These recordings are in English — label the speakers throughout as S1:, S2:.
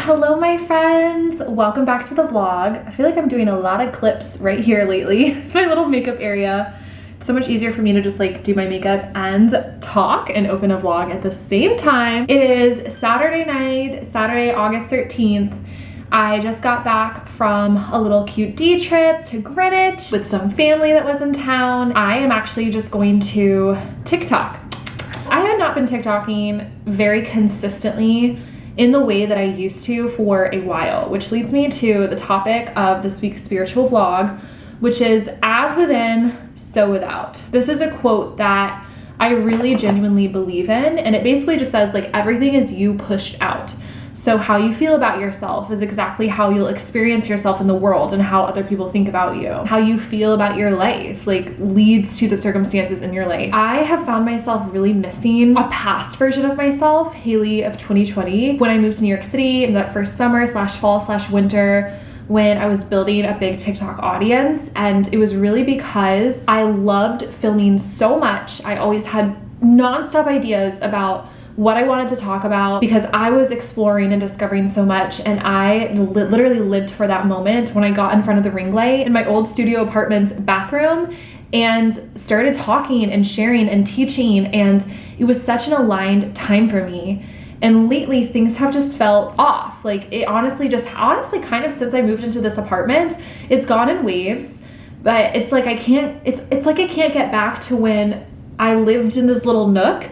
S1: Hello my friends, welcome back to the vlog. I feel like I'm doing a lot of clips right here lately. My little makeup area. It's so much easier for me to just like do my makeup and talk and open a vlog at the same time. It is Saturday night, Saturday, August 13th. I just got back from a little cute day trip to Greenwich with some family that was in town. I am actually just going to TikTok. I have not been TikToking very consistently in the way that I used to for a while, which leads me to the topic of this week's spiritual vlog, which is as within, so without. This is a quote that I really genuinely believe in, and it basically just says like everything is you pushed out. So how you feel about yourself is exactly how you'll experience yourself in the world and how other people think about you. How you feel about your life like leads to the circumstances in your life. I have found myself really missing a past version of myself, Haley of 2020, when I moved to New York City in that first summer slash fall slash winter, when I was building a big TikTok audience. And it was really because I loved filming so much. I always had nonstop ideas about what I wanted to talk about because I was exploring and discovering so much, and I literally lived for that moment when I got in front of the ring light in my old studio apartment's bathroom and started talking and sharing and teaching, and it was such an aligned time for me. And lately things have just felt off. Like it honestly kind of since I moved into this apartment, it's gone in waves, but it's like I can't get back to when I lived in this little nook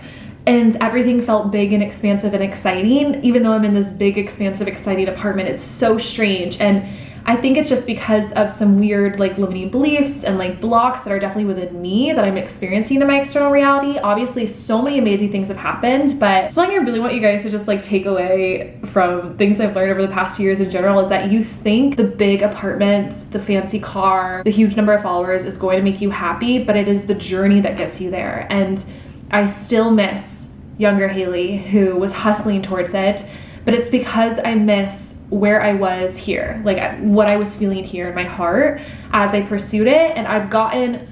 S1: and everything felt big and expansive and exciting. Even though I'm in this big, expansive, exciting apartment, it's so strange. And I think it's just because of some weird like limiting beliefs and like blocks that are definitely within me that I'm experiencing in my external reality. Obviously, so many amazing things have happened, but something I really want you guys to just like take away from things I've learned over the past 2 years in general is that you think the big apartments, the fancy car, the huge number of followers is going to make you happy, but it is the journey that gets you there. And I still miss younger Haley who was hustling towards it, but it's because I miss where I was here, like what I was feeling here in my heart as I pursued it. And I've gotten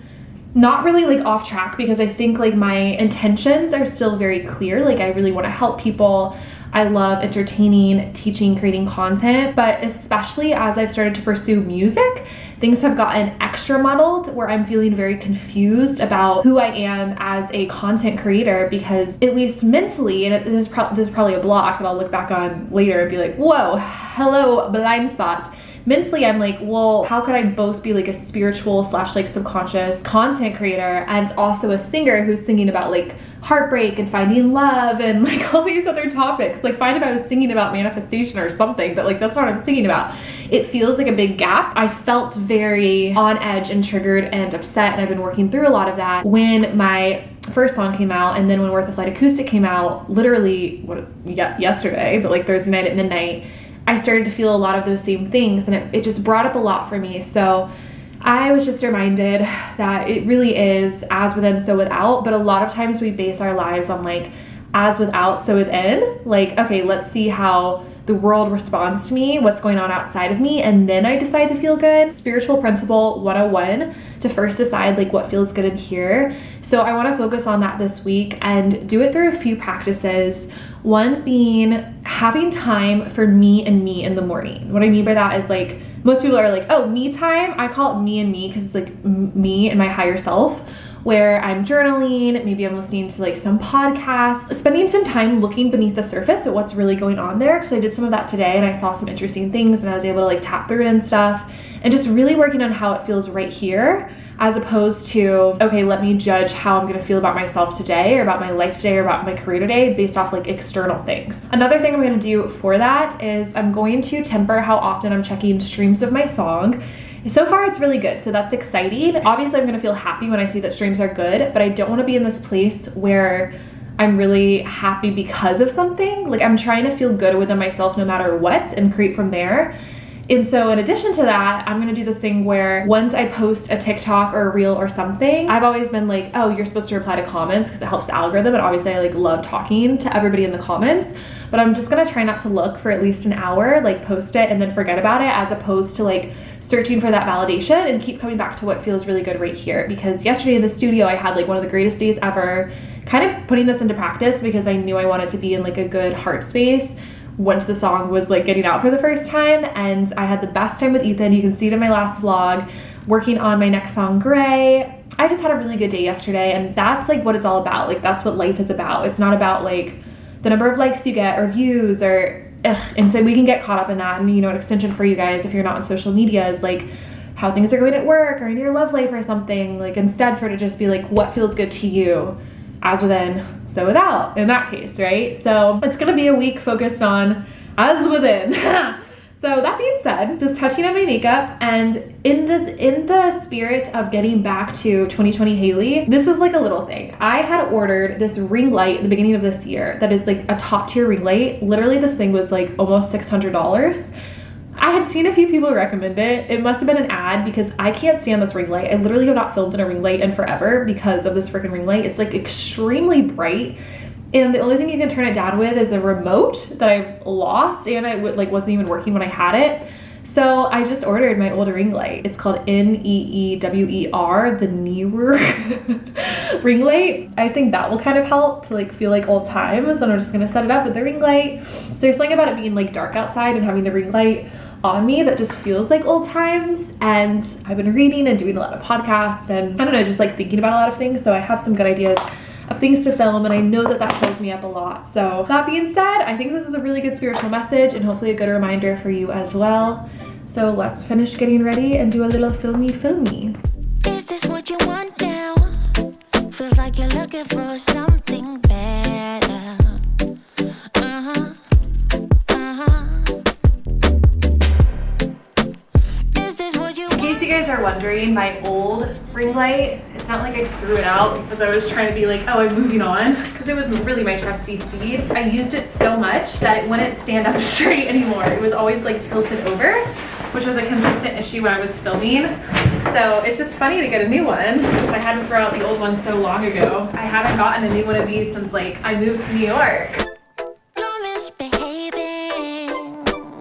S1: not really like off track because I think like my intentions are still very clear. Like I really want to help people. I love entertaining, teaching, creating content, but especially as I've started to pursue music, things have gotten extra muddled where I'm feeling very confused about who I am as a content creator, because at least mentally, and this is probably a block that I'll look back on later and be like, whoa, hello, blind spot. Mentally, I'm like, well, how could I both be like a spiritual slash like subconscious content creator and also a singer who's singing about like heartbreak and finding love and like all these other topics? Like fine if I was singing about manifestation or something, but like that's not what I'm singing about. It feels like a big gap. I felt very on edge and triggered and upset, and I've been working through a lot of that when my first song came out, and then when the Flight Acoustic came out, literally yesterday, but like Thursday night at midnight, I started to feel a lot of those same things, and it just brought up a lot for me. So I was just reminded that it really is as within, so without, but a lot of times we base our lives on like as without, so within. Like, okay, let's see how the world responds to me, what's going on outside of me, and then I decide to feel good. Spiritual principle 101, to first decide like what feels good in here. So I want to focus on that this week and do it through a few practices. One being having time for me and me in the morning. What I mean by that is like, most people are like, oh, me time. I call it me and me because it's like me and my higher self, where I'm journaling, maybe I'm listening to like some podcasts, spending some time looking beneath the surface at what's really going on there, because I did some of that today and I saw some interesting things and I was able to like tap through it and stuff, and just really working on how it feels right here, as opposed to, okay, let me judge how I'm gonna feel about myself today or about my life today or about my career today based off like external things. Another thing I'm gonna do for that is I'm going to temper how often I'm checking streams of my song. So far it's really good, so that's exciting. Obviously I'm gonna feel happy when I see that streams are good, but I don't wanna be in this place where I'm really happy because of something. Like I'm trying to feel good within myself no matter what and create from there. And so in addition to that, I'm gonna do this thing where once I post a TikTok or a reel or something, I've always been like, oh, you're supposed to reply to comments because it helps the algorithm. And obviously I like love talking to everybody in the comments, but I'm just gonna try not to look for at least an hour, like post it and then forget about it, as opposed to like searching for that validation and keep coming back to what feels really good right here. Because yesterday in the studio, I had like one of the greatest days ever, kind of putting this into practice because I knew I wanted to be in like a good heart space once the song was like getting out for the first time, and I had the best time with Ethan. You can see it in my last vlog, working on my next song, Gray. I just had a really good day yesterday, and that's like what it's all about. Like that's what life is about. It's not about like the number of likes you get or views or and so we can get caught up in that. And you know, an extension for you guys if you're not on social media is like how things are going at work or in your love life or something. Like instead for it to just be like what feels good to you, as within, so without in that case, right? So it's gonna be a week focused on as within. So that being said, just touching on my makeup, and in the spirit of getting back to 2020 Haley, this is like a little thing. I had ordered this ring light at the beginning of this year that is like a top tier ring light. Literally this thing was like almost $600. I had seen a few people recommend it. It must have been an ad because I can't stand this ring light. I literally have not filmed in a ring light in forever because of this freaking ring light. It's like extremely bright. And the only thing you can turn it down with is a remote that I've lost, and I wasn't even working when I had it. So I just ordered my old ring light. It's called NEEWER, the Newer ring light. I think that will kind of help to like feel like old times. So I'm just gonna set it up with the ring light. So there's something about it being like dark outside and having the ring light on me that just feels like old times. And I've been reading and doing a lot of podcasts and I don't know, just like thinking about a lot of things. So I have some good ideas of things to film, and I know that that fills me up a lot. So that being said, I think this is a really good spiritual message and hopefully a good reminder for you as well. So let's finish getting ready and do a little filmy.
S2: Is this what you want now? Feels like you're looking for something better. Is this what you
S1: In case you guys are wondering, my old ring light, it's not like I threw it out because I was trying to be like, oh, I'm moving on, because it was really my trusty steed. I used it so much that it wouldn't stand up straight anymore. It was always like tilted over, which was a consistent issue when I was filming. So it's just funny to get a new one because I had to throw out the old one so long ago. I haven't gotten a new one of these since like I moved to New York.
S2: You're misbehaving.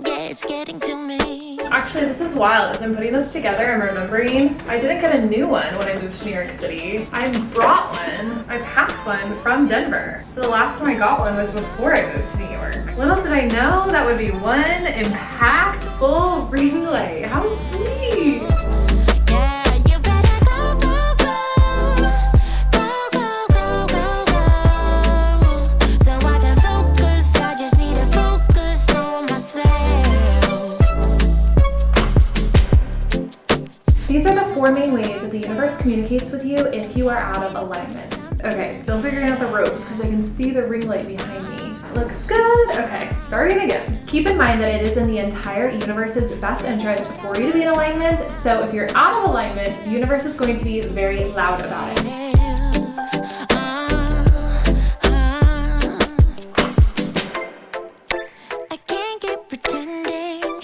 S2: Yeah, it's getting to me.
S1: Actually, this is wild. As I'm putting this together, I'm remembering I didn't get a new one when I moved to New York City. I brought one. I packed one from Denver. So the last time I got one was before I moved to New York. Little did I know that would be one impactful ring light. How sweet!
S2: Yeah, you better go, go, go. Go, go, go, go, go. So I can focus. I just need to focus on myself.
S1: These are the 4 main ways that the universe communicates with you if you are out of alignment. Okay, still figuring out the ropes because I can see the ring light behind me. Looks good. Okay, starting again. Keep in mind that it is in the entire universe's best interest for you to be in alignment. So if you're out of alignment, the universe is going to be very loud about it.
S2: I can't keep pretending.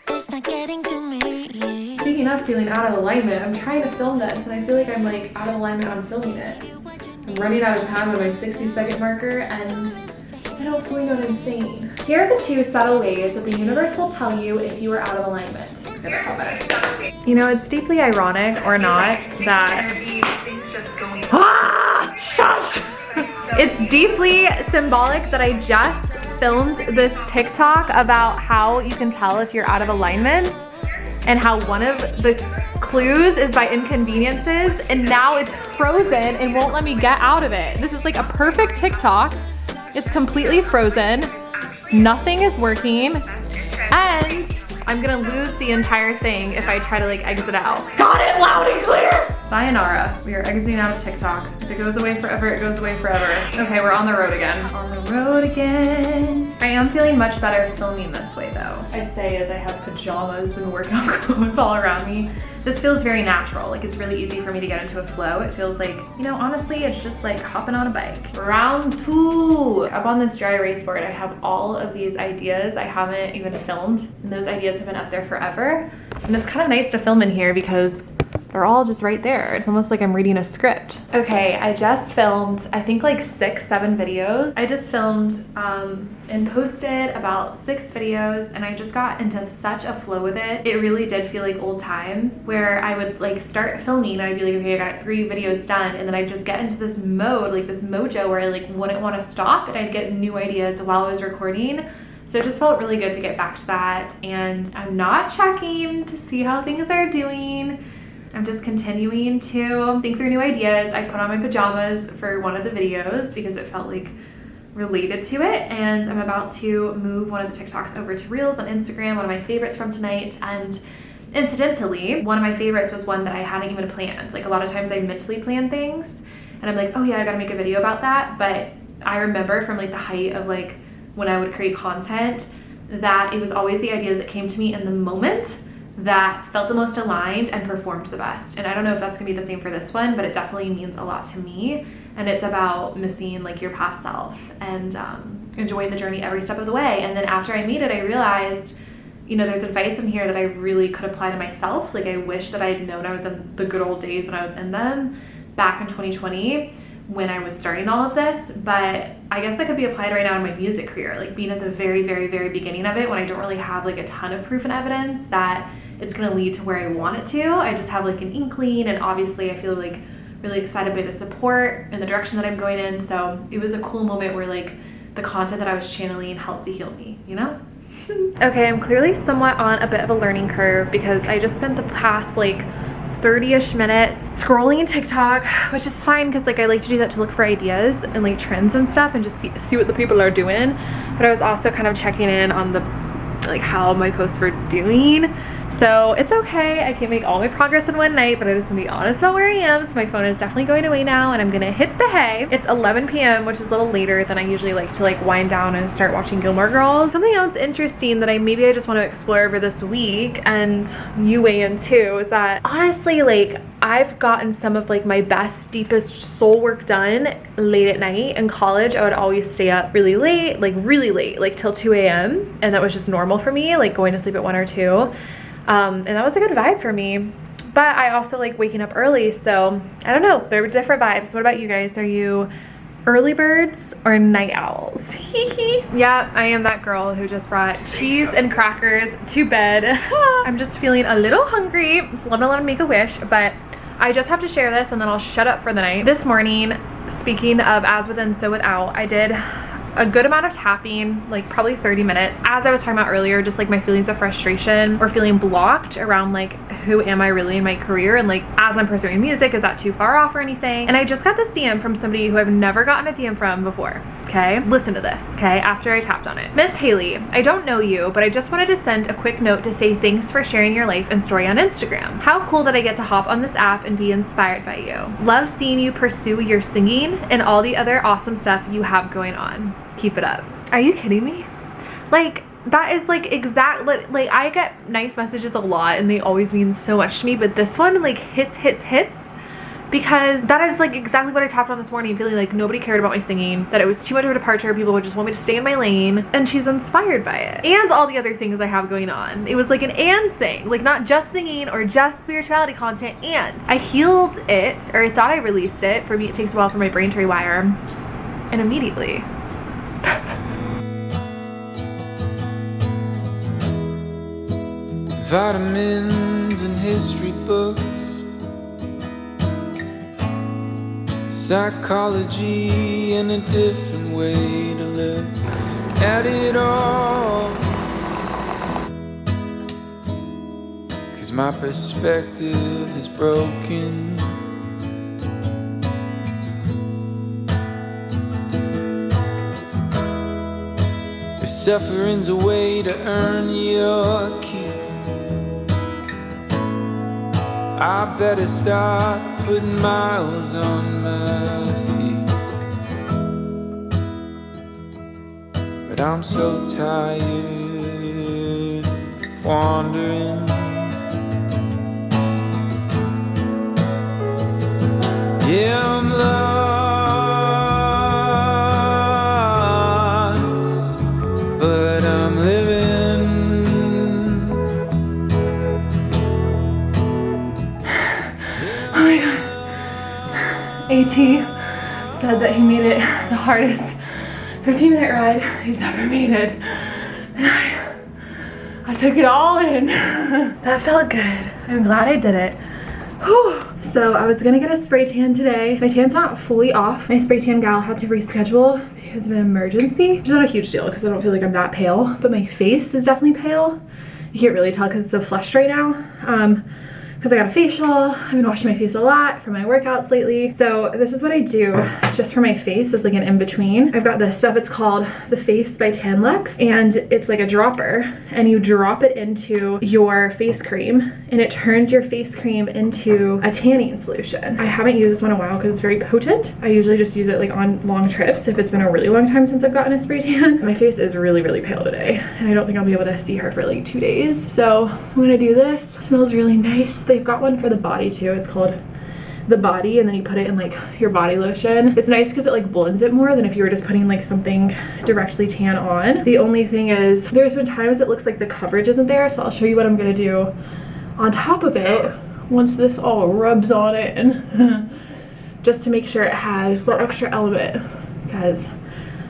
S2: It's not getting to me.
S1: Speaking of feeling out of alignment, I'm trying to film this and I feel like I'm like out of alignment on filming it. I'm running out of time on my 60-second marker and I don't fully know what I'm saying. Here are the 2 subtle ways that the universe will tell you if you are out of alignment. You know, it's deeply ironic or not that shush! It's deeply symbolic that I just filmed this TikTok about how you can tell if you're out of alignment and how one of the clues is by inconveniences, and now it's frozen and won't let me get out of it. This is like a perfect TikTok. It's completely frozen. Nothing is working. And I'm gonna lose the entire thing if I try to like exit out. Got it loud and clear! Sayonara, we are exiting out of TikTok. If it goes away forever, it goes away forever. Okay, we're on the road again. On the road again. I am feeling much better filming this way though. I'd say as I have pajamas and workout clothes all around me. This feels very natural. Like it's really easy for me to get into a flow. It feels like, you know, honestly, it's just like hopping on a bike. Round 2. Up on this dry erase board, I have all of these ideas I haven't even filmed. And those ideas have been up there forever. And it's kind of nice to film in here because they're all just right there. It's almost like I'm reading a script. Okay, I just filmed, I think like 6, 7 videos. I just filmed and posted about 6 videos and I just got into such a flow with it. It really did feel like old times where I would like start filming and I'd be like, okay, I got 3 videos done. And then I'd just get into this mode, like this mojo where I like wouldn't want to stop and I'd get new ideas while I was recording. So it just felt really good to get back to that, and I'm not checking to see how things are doing. I'm just continuing to think through new ideas. I put on my pajamas for one of the videos because it felt like related to it, and I'm about to move one of the TikToks over to Reels on Instagram, one of my favorites from tonight. And incidentally, one of my favorites was one that I hadn't even planned. Like, a lot of times I mentally plan things and I'm like, oh yeah, I gotta make a video about that, but I remember from like the height of like when I would create content that it was always the ideas that came to me in the moment that felt the most aligned and performed the best. And I don't know if that's gonna be the same for this one, but it definitely means a lot to me. And it's about missing like your past self and enjoying the journey every step of the way. And then after I made it, I realized, you know, there's advice in here that I really could apply to myself. Like, I wish that I had known I was in the good old days when I was in them back in 2020 when I was starting all of this. But I guess that could be applied right now in my music career, like being at the very, very, very beginning of it when I don't really have like a ton of proof and evidence that it's gonna lead to where I want it to. I just have like an inkling, and obviously I feel like really excited by the support and the direction that I'm going in. So it was a cool moment where like the content that I was channeling helped to heal me, you know? Okay, I'm clearly somewhat on a bit of a learning curve because I just spent the past like 30-ish minutes scrolling TikTok, which is fine because like I like to do that to look for ideas and like trends and stuff and just see what the people are doing. But I was also kind of checking in on the like how my posts were doing. So it's okay, I can't make all my progress in one night, but I just want to be honest about where I am. So my phone is definitely going away now and I'm gonna hit the hay. It's 11 p.m, which is a little later than I usually like to like wind down and start watching Gilmore Girls. Something else interesting that I just want to explore over this week, and you weigh in too, is that honestly like I've gotten some of like my best, deepest soul work done late at night. In college, I would always stay up really late, like till 2 a.m. and that was just normal for me, like going to sleep at 1 or 2. And that was a good vibe for me. But I also like waking up early, so I don't know, there were different vibes. What about you guys? Are you early birds or night owls? Yeah, I am that girl who just brought cheese and crackers to bed. I'm just feeling a little hungry, so let me make a wish, but I just have to share this and then I'll shut up for the night. This morning, speaking of as within so without, I did a good amount of tapping, like probably 30 minutes. As I was talking about earlier, just like my feelings of frustration or feeling blocked around like who am I really in my career, and like as I'm pursuing music, is that too far off or anything? And I just got this DM from somebody who I've never gotten a DM from before. Okay, listen to this, okay, after I tapped on it. Miss Haley, I don't know you, but I just wanted to send a quick note to say thanks for sharing your life and story on Instagram. How cool that I get to hop on this app and be inspired by you. Love seeing you pursue your singing and all the other awesome stuff you have going on. Keep it up. Are you kidding me? Like, that is like exactly, like I get nice messages a lot and they always mean so much to me, but this one like hits because that is like exactly what I tapped on this morning, feeling like nobody cared about my singing, that it was too much of a departure, people would just want me to stay in my lane, and she's inspired by it. And all the other things I have going on. It was like an and thing, like not just singing or just spirituality content, and I healed it, or I thought I released it. For me, it takes a while for my brain to rewire, and immediately.
S3: Vitamins and history books, psychology and a different way to look at it all. 'Cause my perspective is broken. If suffering's a way to earn your keep, I better start putting miles on my feet. But I'm so tired of wandering. Yeah, I'm lost, but I'm living.
S1: Oh my god. AT said that he made it the hardest 15-minute ride he's ever made it. And I took it all in. That felt good. I'm glad I did it. Whew. So I was gonna get a spray tan today. My tan's not fully off. My spray tan gal had to reschedule because of an emergency, which is not a huge deal because I don't feel like I'm that pale, but my face is definitely pale. You can't really tell because it's so flushed right now. Because I got a facial. I've been washing my face a lot for my workouts lately. So this is what I do just for my face as like an in-between. I've got this stuff, it's called The Face by Tanlux, and it's like a dropper, and you drop it into your face cream and it turns your face cream into a tanning solution. I haven't used this one in a while because it's very potent. I usually just use it like on long trips if it's been a really long time since I've gotten a spray tan. My face is really, really pale today, and I don't think I'll be able to see her for like 2 days. So I'm gonna do this. It smells really nice. They've got one for the body too. It's called The Body, and then you put it in like your body lotion. It's nice because it like blends it more than if you were just putting like something directly tan on. The only thing is there's been times it looks like the coverage isn't there, so I'll show you what I'm gonna do on top of it once this all rubs on it, and just to make sure it has that extra element, because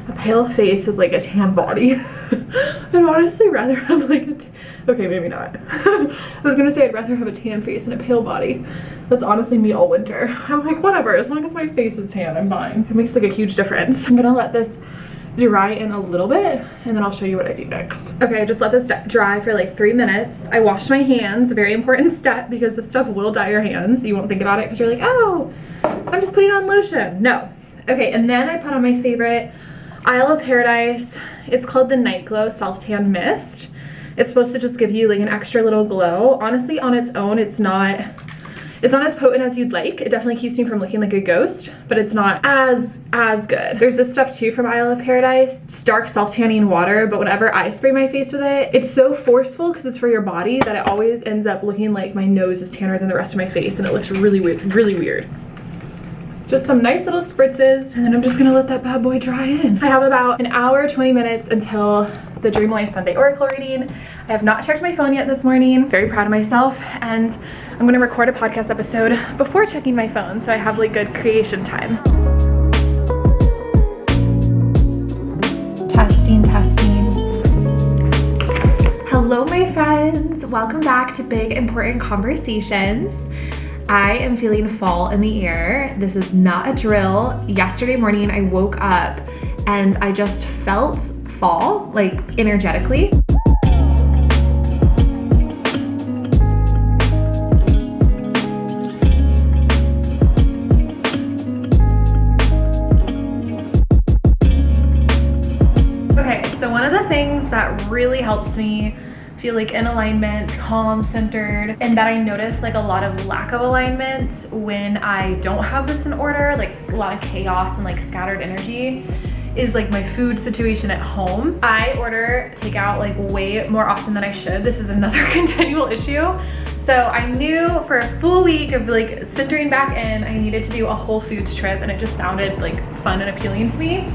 S1: a pale face with like a tan body I'd honestly rather have like okay, maybe not. I was gonna say I'd rather have a tan face and a pale body. That's honestly me all winter. I'm like, whatever, as long as my face is tan, I'm fine. It makes like a huge difference. I'm gonna let this dry in a little bit, and then I'll show you what I do next. Okay, I just let this dry for like 3 minutes. I washed my hands, a very important step, because this stuff will dye your hands. You won't think about it because you're like, oh, I'm just putting on lotion. No. Okay, and then I put on my favorite Isle of Paradise. It's called the Night Glow Self Tan Mist. It's supposed to just give you like an extra little glow. Honestly, on its own, it's not as potent as you'd like. It definitely keeps me from looking like a ghost, but it's not as good. There's this stuff too from Isle of Paradise. It's dark self-tanning water, but whenever I spray my face with it, it's so forceful because it's for your body that it always ends up looking like my nose is tanner than the rest of my face, and it looks really weird, really weird. Just some nice little spritzes, and then I'm just gonna let that bad boy dry in. I have about an hour, 20 minutes until the Dreamlife Sunday Oracle reading. I have not checked my phone yet this morning. Very proud of myself, and I'm gonna record a podcast episode before checking my phone, so I have like good creation time. Testing. Hello, my friends. Welcome back to Big Important Conversations. I am feeling fall in the air. This is not a drill. Yesterday morning, I woke up and I just felt fall, like energetically. Okay, so one of the things that really helps me feel like in alignment, calm, centered, and that I notice like a lot of lack of alignment when I don't have this in order, like a lot of chaos and like scattered energy, is like my food situation at home. I order takeout like way more often than I should. This is another continual issue. So I knew for a full week of like centering back in, I needed to do a Whole Foods trip, and it just sounded like fun and appealing to me.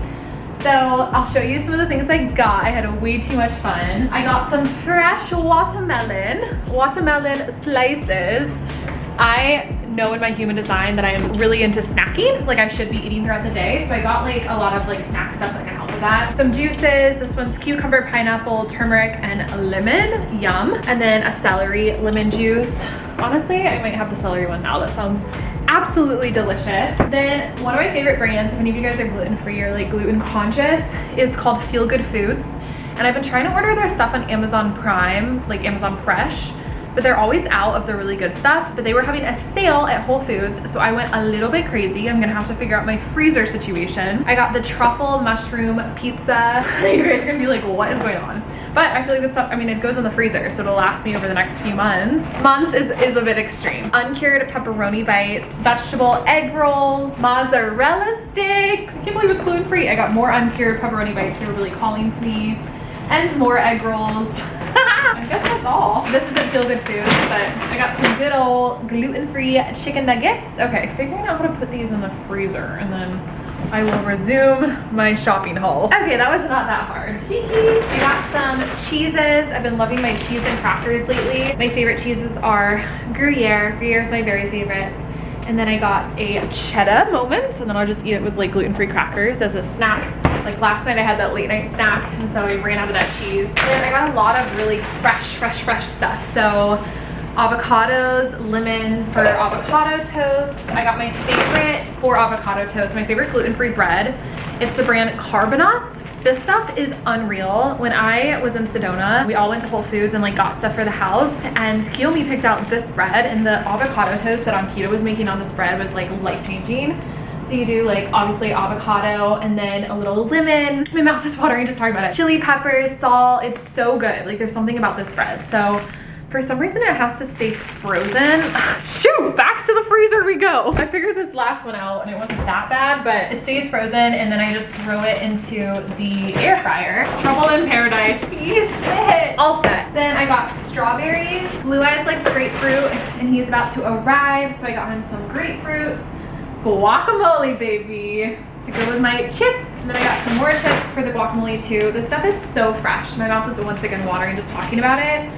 S1: So I'll show you some of the things I got. I had way too much fun. I got some fresh watermelon slices. I know in my human design that I am really into snacking. Like I should be eating throughout the day. So I got like a lot of like snack stuff that can help with that. Some juices. This one's cucumber, pineapple, turmeric, and lemon. Yum. And then a celery lemon juice. Honestly, I might have the celery one now. That sounds absolutely delicious. Then one of my favorite brands, if any of you guys are gluten-free or like gluten conscious, is called Feel Good Foods. And I've been trying to order their stuff on Amazon Prime, like Amazon Fresh, but they're always out of the really good stuff. But they were having a sale at Whole Foods, so I went a little bit crazy. I'm gonna have to figure out my freezer situation. I got the truffle mushroom pizza. You guys are gonna be like, what is going on? But I feel like this stuff, I mean, it goes in the freezer, so it'll last me over the next few months. Months is a bit extreme. Uncured pepperoni bites, vegetable egg rolls, mozzarella sticks. I can't believe it's gluten-free. I got more uncured pepperoni bites. They were really calling to me. And more egg rolls. I guess that's all. This isn't Feel Good Foods, but I got some good old gluten-free chicken nuggets. Okay, figuring out how to put these in the freezer, and then I will resume my shopping haul. Okay, that was not that hard. I got some cheeses. I've been loving my cheese and crackers lately. My favorite cheeses are Gruyere. Gruyere is my very favorite. And then I got a cheddar Moments, and then I'll just eat it with like gluten-free crackers as a snack. Like last night I had that late night snack, and so I ran out of that cheese. And I got a lot of really fresh stuff. So avocados, lemons for avocado toast. I got my favorite for avocado toast, my favorite gluten-free bread. It's the brand Carbonauts. This stuff is unreal. When I was in Sedona, we all went to Whole Foods and like got stuff for the house, and Kiyomi picked out this bread, and the avocado toast that Ankita was making on this bread was like life-changing. So you do like obviously avocado and then a little lemon. My mouth is watering just talking about it. Chili peppers, salt, it's so good. Like there's something about this bread. So for some reason it has to stay frozen. Shoot, back to the freezer we go. I figured this last one out and it wasn't that bad, but it stays frozen and then I just throw it into the air fryer. Trouble in paradise, he's it. All set. Then I got strawberries. Blue Eyes likes grapefruit and he's about to arrive, so I got him some grapefruit. Guacamole, baby, to go with my chips. And then I got some more chips for the guacamole too. This stuff is so fresh. My mouth is once again watering just talking about it.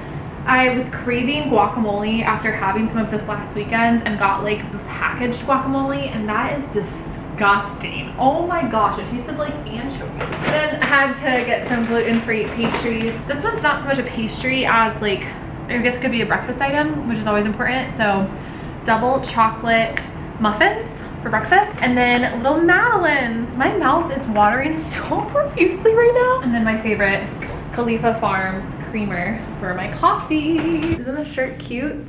S1: I was craving guacamole after having some of this last weekend and got like the packaged guacamole, and that is disgusting. Oh my gosh, it tasted like anchovies. Then I had to get some gluten-free pastries. This one's not so much a pastry as like, I guess it could be a breakfast item, which is always important. So double chocolate muffins for breakfast, and then little madeleines. My mouth is watering so profusely right now. And then my favorite Khalifa Farms creamer for my coffee. Isn't this shirt cute?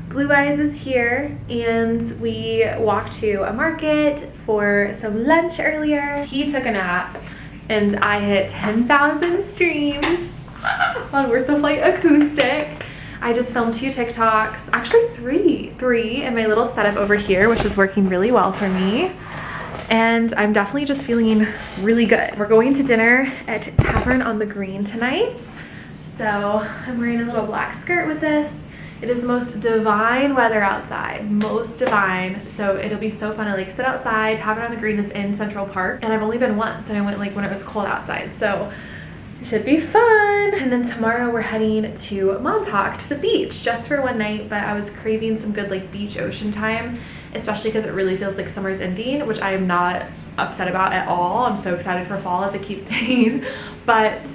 S1: Blue Eyes is here and we walked to a market for some lunch earlier. He took a nap and I hit 10,000 streams on Worth the Flight Acoustic. I just filmed 2 TikToks, actually three in my little setup over here, which is working really well for me. And I'm definitely just feeling really good. We're going to dinner at Tavern on the Green tonight. So I'm wearing a little black skirt with this. It is the most divine weather outside, most divine. So it'll be so fun to like sit outside. Tavern on the Green is in Central Park, and I've only been once, and I went like when it was cold outside. So it should be fun. And then tomorrow we're heading to Montauk to the beach just for one night, but I was craving some good like beach ocean time, especially because it really feels like summer's ending, which I am not upset about at all. I'm so excited for fall, as I keep saying, but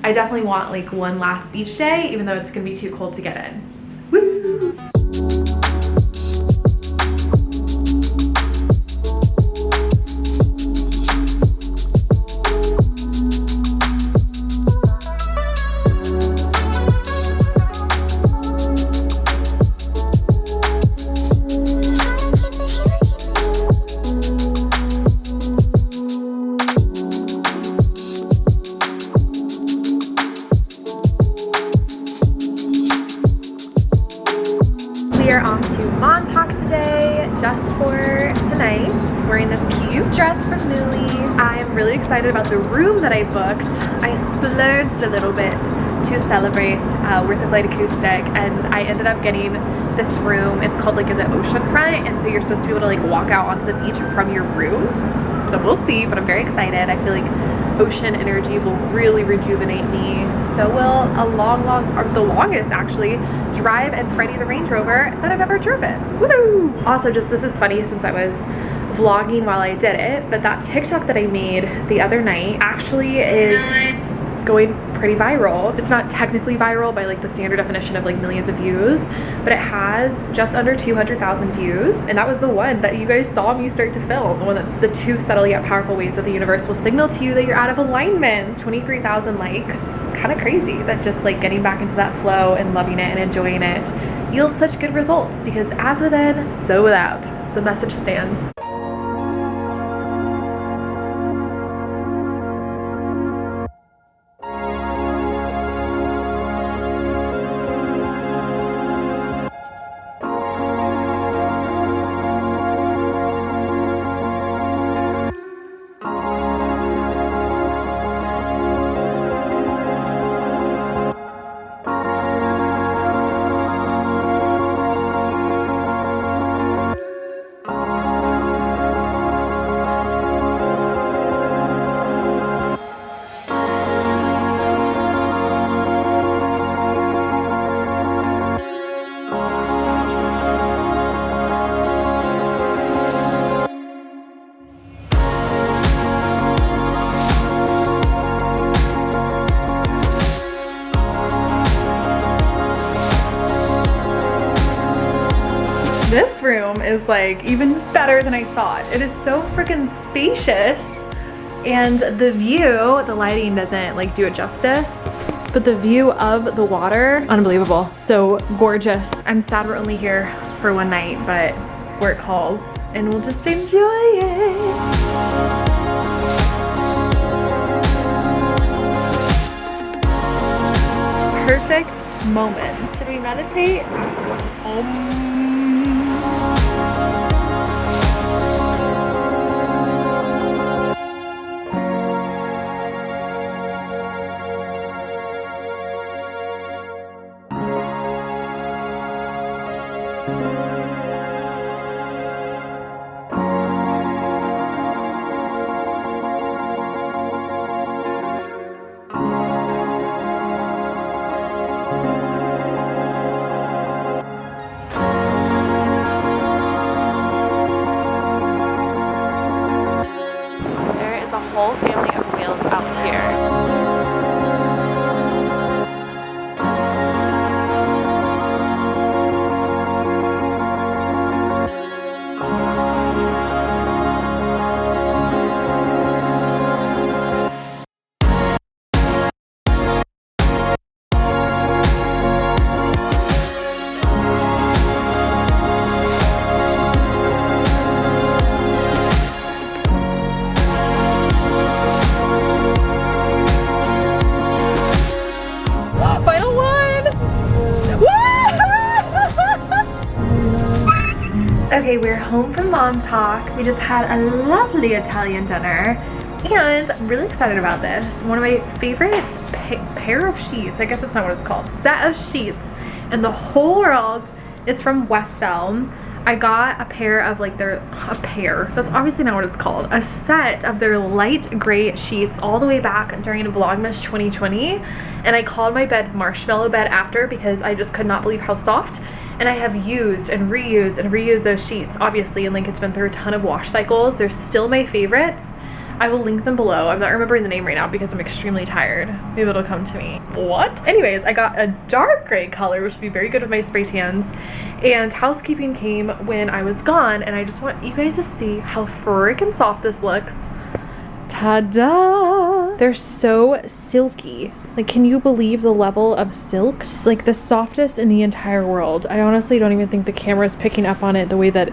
S1: I definitely want like one last beach day, even though it's gonna be too cold to get in. Woo! We are off to Montauk today, just for tonight. Wearing this cute dress from Newly. I'm really excited about the room that I booked. I splurged a little bit to celebrate Worth the Flight Acoustic, and I ended up getting this room. It's called like in the ocean front, and so you're supposed to be able to like walk out onto the beach from your room. So we'll see, but I'm very excited. I feel like ocean energy will really rejuvenate me. So will the longest actually drive and Freddie the Range Rover that I've ever driven. Woohoo! Also, just this is funny since I was vlogging while I did it, but that TikTok that I made the other night actually is going pretty viral. It's not technically viral by like the standard definition of like millions of views, but it has just under 200,000 views, and that was the one that you guys saw me start to film, the one that's the 2 subtle yet powerful ways that the universe will signal to you that you're out of alignment. 23,000 likes. Kind of crazy that just like getting back into that flow and loving it and enjoying it yields such good results, because as within, so without. The message stands. room is like even better than I thought. It is so freaking spacious, and the view, the lighting doesn't like do it justice, but the view of the water, unbelievable. So gorgeous. I'm sad we're only here for one night, but work calls and we'll just enjoy it. Perfect moment. Should we meditate? Whole family of whales out here. Okay, we're home from Montauk. We just had a lovely Italian dinner, and I'm really excited about this. One of my favorite pair of sheets, I guess that's not what it's called, set of sheets in the whole world is from West Elm. I got a pair of like that's obviously not what it's called, a set of their light gray sheets all the way back during Vlogmas 2020, and I called my bed marshmallow bed after because I just could not believe how soft. And I have used and reused those sheets, obviously, and like it's been through a ton of wash cycles. They're still my favorites. I will link them below. I'm not remembering the name right now because I'm extremely tired. Maybe it'll come to me. What? Anyways, I got a dark gray color, which would be very good with my spray tans. And housekeeping came when I was gone, and I just want you guys to see how freaking soft this looks. Ta-da! They're so silky. Like, can you believe the level of silk? Like the softest in the entire world. I honestly don't even think the camera's picking up on it the way that,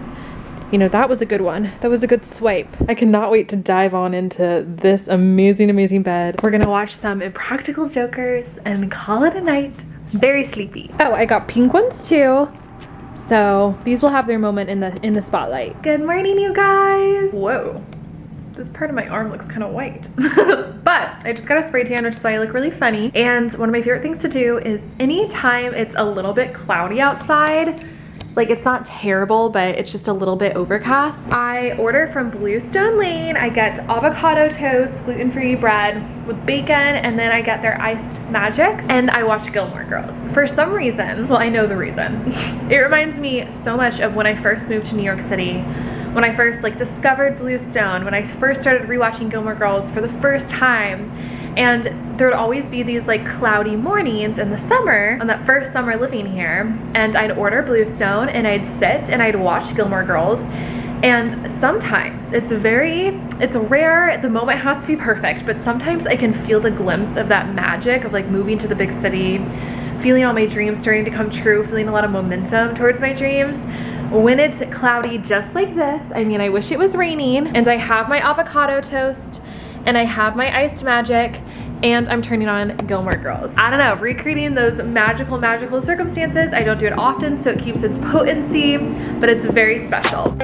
S1: you know, that was a good one. That was a good swipe. I cannot wait to dive on into this amazing, amazing bed. We're gonna watch some Impractical Jokers and call it a night. Very sleepy. Oh, I got pink ones too. So these will have their moment in the spotlight. Good morning, you guys. Whoa. This part of my arm looks kind of white. But I just got a spray tan, which is why I look really funny. And one of my favorite things to do is anytime it's a little bit cloudy outside, like it's not terrible, but it's just a little bit overcast, I order from Bluestone Lane. I get avocado toast, gluten-free bread with bacon, and then I get their iced magic, and I watch Gilmore Girls. For some reason, well, I know the reason. It reminds me so much of when I first moved to New York City, when I first like discovered Bluestone, when I first started rewatching Gilmore Girls for the first time. And there would always be these like cloudy mornings in the summer, on that first summer living here, and I'd order Bluestone and I'd sit and I'd watch Gilmore Girls. And sometimes it's rare, the moment has to be perfect, but sometimes I can feel the glimpse of that magic of like moving to the big city, feeling all my dreams starting to come true, feeling a lot of momentum towards my dreams. When it's cloudy just like this, I mean, I wish it was raining, and I have my avocado toast and I have my iced magic, and I'm turning on Gilmore Girls. I don't know, recreating those magical circumstances. I don't do it often, so it keeps its potency, but it's very special.